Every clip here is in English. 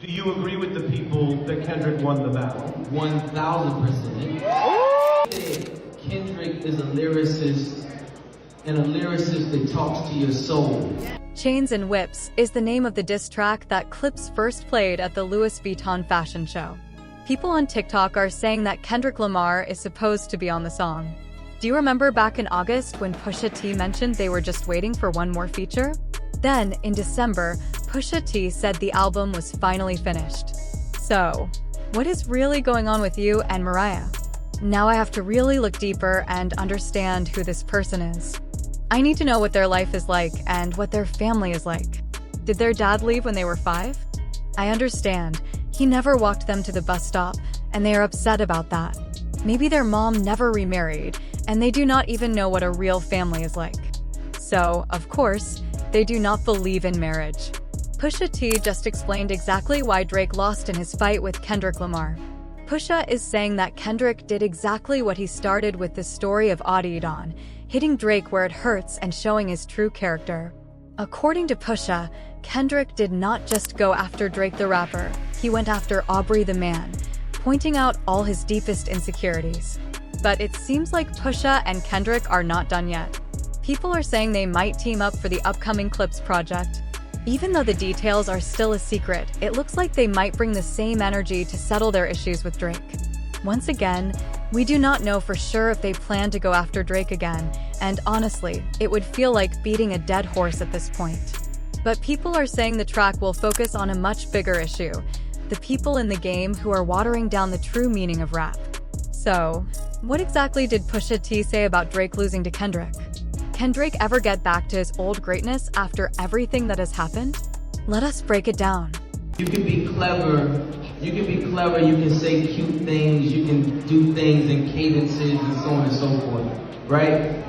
Do you agree with the people that Kendrick won the battle? 1000%. Kendrick is a lyricist, and a lyricist that talks to your soul. Chains and Whips is the name of the diss track that Clipse first played at the Louis Vuitton fashion show. People on TikTok are saying that Kendrick Lamar is supposed to be on the song. Do you remember back in August when Pusha T mentioned they were just waiting for one more feature? Then, in December, Pusha T said the album was finally finished. So, what is really going on with you and Mariah? Now I have to really look deeper and understand who this person is. I need to know what their life is like and what their family is like. Did their dad leave when they were 5? I understand. He never walked them to the bus stop, and they are upset about that. Maybe their mom never remarried, and they do not even know what a real family is like. So, of course, they do not believe in marriage. Pusha T just explained exactly why Drake lost in his fight with Kendrick Lamar. Pusha is saying that Kendrick did exactly what he started with the Story of Adidon, hitting Drake where it hurts and showing his true character. According to Pusha, Kendrick did not just go after Drake the rapper, he went after Aubrey the man, pointing out all his deepest insecurities. But it seems like Pusha and Kendrick are not done yet. People are saying they might team up for the upcoming Clipse project. Even though the details are still a secret, it looks like they might bring the same energy to settle their issues with Drake. Once again, we do not know for sure if they plan to go after Drake again, and honestly, it would feel like beating a dead horse at this point. But people are saying the track will focus on a much bigger issue, the people in the game who are watering down the true meaning of rap. So, what exactly did Pusha T say about Drake losing to Kendrick? Can Drake ever get back to his old greatness after everything that has happened? Let us break it down. You can be clever, you can say cute things, you can do things in cadences and so on and so forth, right?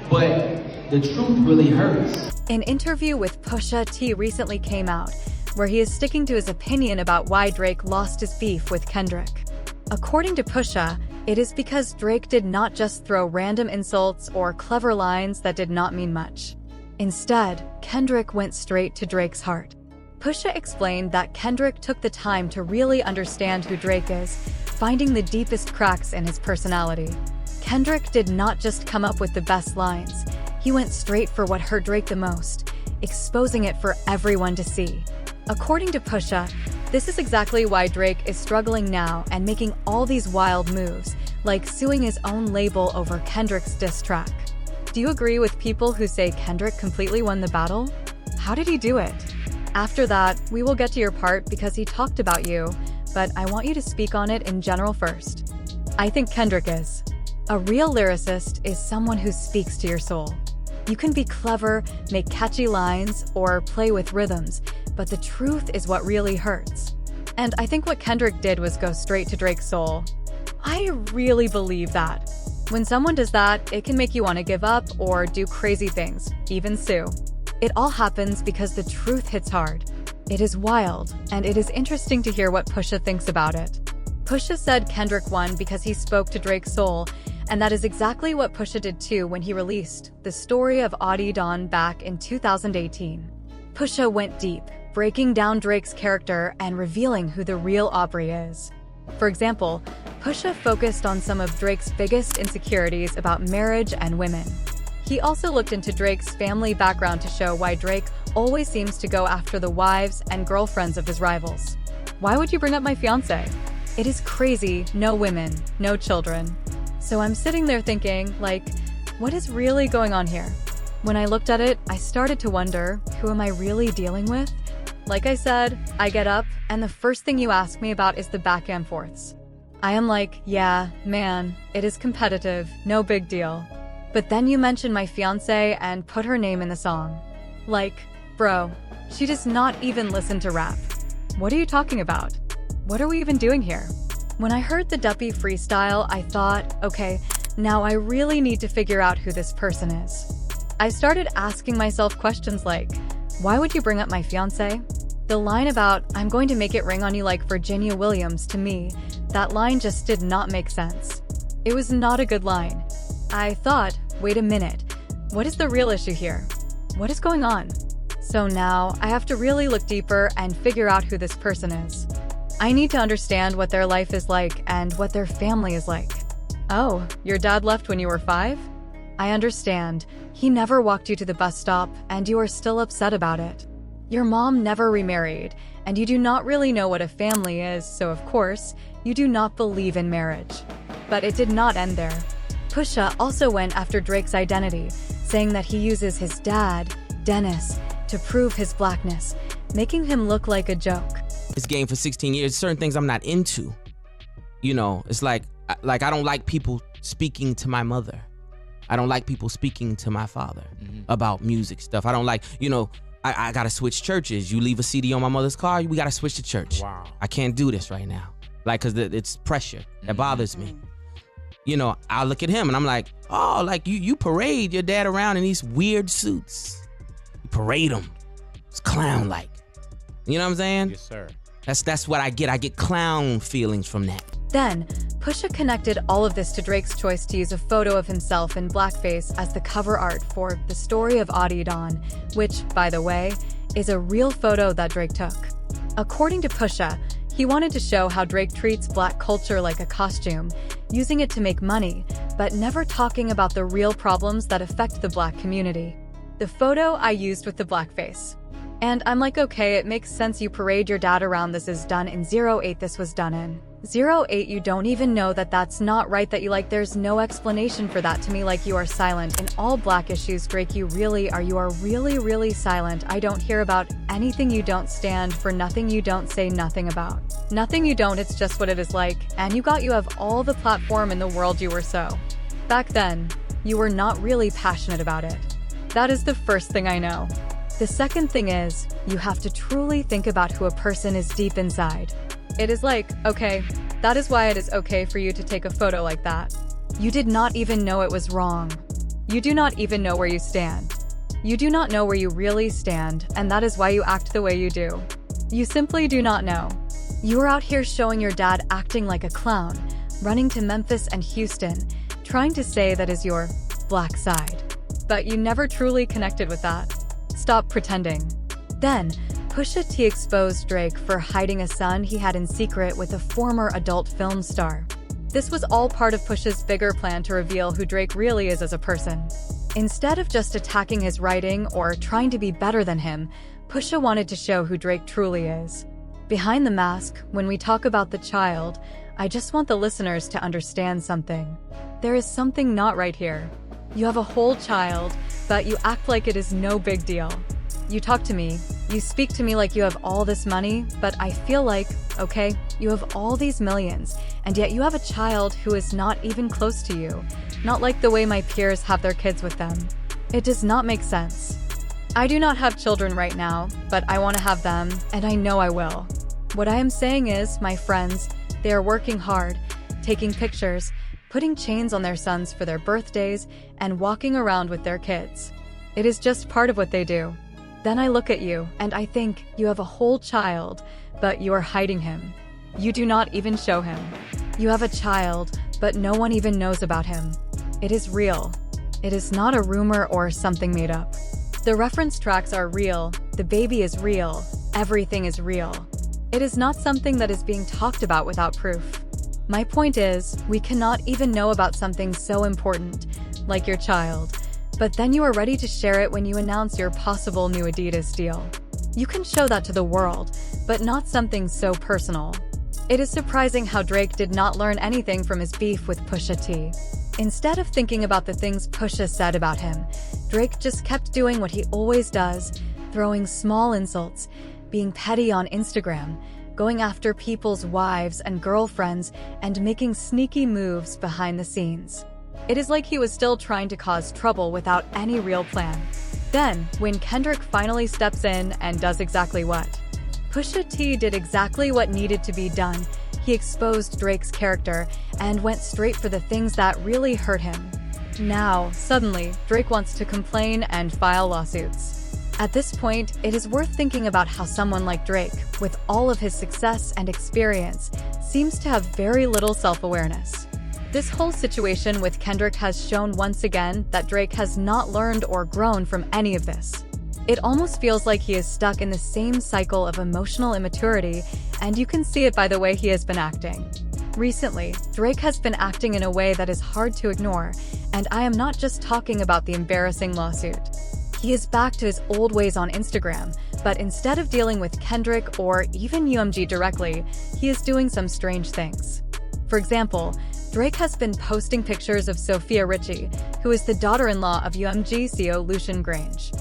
But the truth really hurts. An interview with Pusha T recently came out, where he is sticking to his opinion about why Drake lost his beef with Kendrick. According to Pusha, it is because Drake did not just throw random insults or clever lines that did not mean much. Instead, Kendrick went straight to Drake's heart. Pusha explained that Kendrick took the time to really understand who Drake is, finding the deepest cracks in his personality. Kendrick did not just come up with the best lines, he went straight for what hurt Drake the most, exposing it for everyone to see. According to Pusha, this is exactly why Drake is struggling now and making all these wild moves, like suing his own label over Kendrick's diss track. Do you agree with people who say Kendrick completely won the battle? How did he do it? After that, we will get to your part because he talked about you, but I want you to speak on it in general first. I think Kendrick is. A real lyricist is someone who speaks to your soul. You can be clever, make catchy lines, or play with rhythms, but the truth is what really hurts. And I think what Kendrick did was go straight to Drake's soul. I really believe that. When someone does that, it can make you want to give up or do crazy things, even sue. It all happens because the truth hits hard. It is wild, and it is interesting to hear what Pusha thinks about it. Pusha said Kendrick won because he spoke to Drake's soul, and that is exactly what Pusha did too when he released The Story of Adidon back in 2018. Pusha went deep, breaking down Drake's character and revealing who the real Aubrey is. For example, Pusha focused on some of Drake's biggest insecurities about marriage and women. He also looked into Drake's family background to show why Drake always seems to go after the wives and girlfriends of his rivals. Why would you bring up my fiancé? It is crazy, no women, no children. So I'm sitting there thinking, like, what is really going on here? When I looked at it, I started to wonder, who am I really dealing with? Like I said, I get up, and the first thing you ask me about is the back and forths. I am like, yeah, man, it is competitive, no big deal. But then you mention my fiancé and put her name in the song. Like, bro, she does not even listen to rap. What are you talking about? What are we even doing here? When I heard the Duppy freestyle, I thought, okay, now I really need to figure out who this person is. I started asking myself questions like, why would you bring up my fiancé? The line about, I'm going to make it ring on you like Virginia Williams, to me, that line just did not make sense. It was not a good line. I thought, wait a minute, what is the real issue here? What is going on? So now, I have to really look deeper and figure out who this person is. I need to understand what their life is like and what their family is like. Oh, your dad left when you were 5? I understand. He never walked you to the bus stop, and you are still upset about it. Your mom never remarried, and you do not really know what a family is, so of course, you do not believe in marriage. But it did not end there. Pusha also went after Drake's identity, saying that he uses his dad, Dennis, to prove his blackness, making him look like a joke. This game for 16 years, certain things I'm not into. You know, it's like I don't like people speaking to my mother. I don't like people speaking to my father about music stuff. I don't like, you know, I gotta switch churches. You leave a CD on my mother's car, we gotta switch to church. Wow. I can't do this right now. Like, cause it's pressure that bothers me. You know, I look at him and I'm like, oh, like you parade your dad around in these weird suits. You parade him. It's clown-like. You know what I'm saying? Yes, sir. That's what I get. I get clown feelings from that. Then, Pusha connected all of this to Drake's choice to use a photo of himself in blackface as the cover art for The Story of Adidon, which, by the way, is a real photo that Drake took. According to Pusha, he wanted to show how Drake treats black culture like a costume, using it to make money, but never talking about the real problems that affect the black community. The photo I used with the blackface. And I'm like, okay, it makes sense you parade your dad around. This is done in 08, this was done in 08. You don't even know that that's not right, that you like, there's no explanation for that to me. Like, you are silent in all black issues, Drake. You are really silent. I don't hear about anything you don't stand for, nothing you don't say nothing about. Nothing you don't, it's just what it is like. And you have all the platform in the world, you were so. Back then, you were not really passionate about it. That is the first thing I know. The second thing is, you have to truly think about who a person is deep inside. It is like, okay, that is why it is okay for you to take a photo like that. You did not even know it was wrong. You do not even know where you stand. You do not know where you really stand, and that is why you act the way you do. You simply do not know. You are out here showing your dad acting like a clown, running to Memphis and Houston, trying to say that is your black side. But you never truly connected with that. Stop pretending. Then, Pusha T exposed Drake for hiding a son he had in secret with a former adult film star. This was all part of Pusha's bigger plan to reveal who Drake really is as a person. Instead of just attacking his writing or trying to be better than him, Pusha wanted to show who Drake truly is. Behind the mask, when we talk about the child, I just want the listeners to understand something. There is something not right here. You have a whole child, but you act like it is no big deal. You talk to me, you speak to me like you have all this money, but I feel like, okay, you have all these millions, and yet you have a child who is not even close to you, not like the way my peers have their kids with them. It does not make sense. I do not have children right now, but I want to have them, and I know I will. What I am saying is, my friends, they are working hard, taking pictures, putting chains on their sons for their birthdays, and walking around with their kids. It is just part of what they do. Then I look at you, and I think you have a whole child, but you are hiding him. You do not even show him. You have a child, but no one even knows about him. It is real. It is not a rumor or something made up. The reference tracks are real, the baby is real, everything is real. It is not something that is being talked about without proof. My point is, we cannot even know about something so important, like your child, but then you are ready to share it when you announce your possible new Adidas deal. You can show that to the world, but not something so personal. It is surprising how Drake did not learn anything from his beef with Pusha T. Instead of thinking about the things Pusha said about him, Drake just kept doing what he always does, throwing small insults, being petty on Instagram, going after people's wives and girlfriends, and making sneaky moves behind the scenes. It is like he was still trying to cause trouble without any real plan. Then, when Kendrick finally steps in and does exactly what? Pusha T did exactly what needed to be done. He exposed Drake's character and went straight for the things that really hurt him. Now, suddenly, Drake wants to complain and file lawsuits. At this point, it is worth thinking about how someone like Drake, with all of his success and experience, seems to have very little self-awareness. This whole situation with Kendrick has shown once again that Drake has not learned or grown from any of this. It almost feels like he is stuck in the same cycle of emotional immaturity, and you can see it by the way he has been acting. Recently, Drake has been acting in a way that is hard to ignore, and I am not just talking about the embarrassing lawsuit. He is back to his old ways on Instagram, but instead of dealing with Kendrick or even UMG directly, he is doing some strange things. For example, Drake has been posting pictures of Sophia Richie, who is the daughter-in-law of UMG CEO Lucian Grange.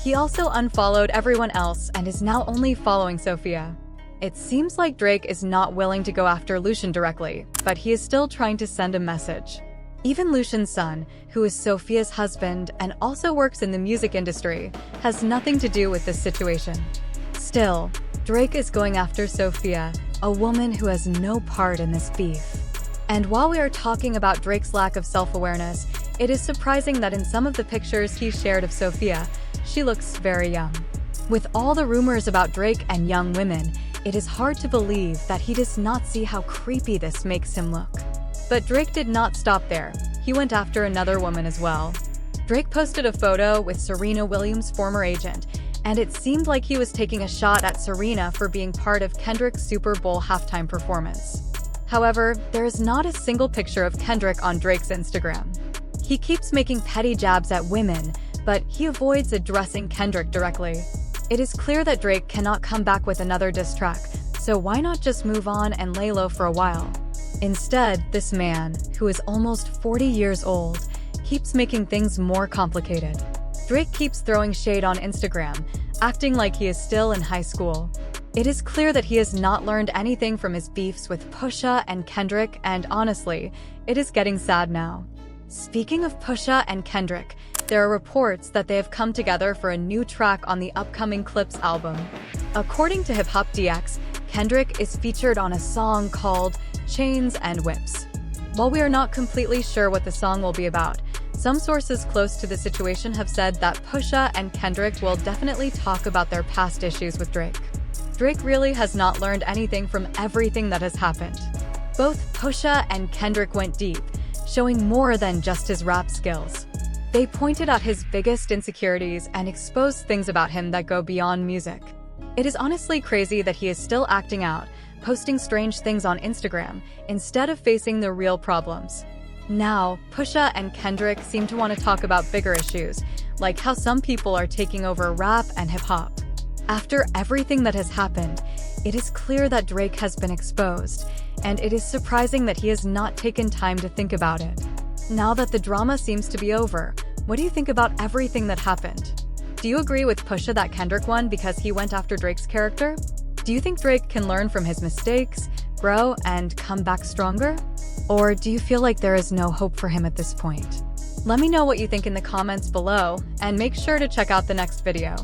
He also unfollowed everyone else and is now only following Sophia. It seems like Drake is not willing to go after Lucian directly, but he is still trying to send a message. Even Lucian's son, who is Sophia's husband and also works in the music industry, has nothing to do with this situation. Still, Drake is going after Sophia, a woman who has no part in this beef. And while we are talking about Drake's lack of self-awareness, it is surprising that in some of the pictures he shared of Sophia, she looks very young. With all the rumors about Drake and young women, it is hard to believe that he does not see how creepy this makes him look. But Drake did not stop there. He went after another woman as well. Drake posted a photo with Serena Williams' former agent, and it seemed like he was taking a shot at Serena for being part of Kendrick's Super Bowl halftime performance. However, there is not a single picture of Kendrick on Drake's Instagram. He keeps making petty jabs at women, but he avoids addressing Kendrick directly. It is clear that Drake cannot come back with another diss track, so why not just move on and lay low for a while? Instead, this man, who is almost 40 years old, keeps making things more complicated. Drake keeps throwing shade on Instagram, acting like he is still in high school. It is clear that he has not learned anything from his beefs with Pusha and Kendrick, and honestly, it is getting sad now. Speaking of Pusha and Kendrick, there are reports that they have come together for a new track on the upcoming Clipse album. According to Hip Hop DX, Kendrick is featured on a song called Chains and Whips. While we are not completely sure what the song will be about, some sources close to the situation have said that Pusha and Kendrick will definitely talk about their past issues with Drake. Drake really has not learned anything from everything that has happened. Both Pusha and Kendrick went deep, showing more than just his rap skills. They pointed out his biggest insecurities and exposed things about him that go beyond music. It is honestly crazy that he is still acting out, posting strange things on Instagram, instead of facing the real problems. Now, Pusha and Kendrick seem to want to talk about bigger issues, like how some people are taking over rap and hip-hop. After everything that has happened, it is clear that Drake has been exposed, and it is surprising that he has not taken time to think about it. Now that the drama seems to be over, what do you think about everything that happened? Do you agree with Pusha that Kendrick won because he went after Drake's character? Do you think Drake can learn from his mistakes, grow, and come back stronger? Or do you feel like there is no hope for him at this point? Let me know what you think in the comments below, and make sure to check out the next video.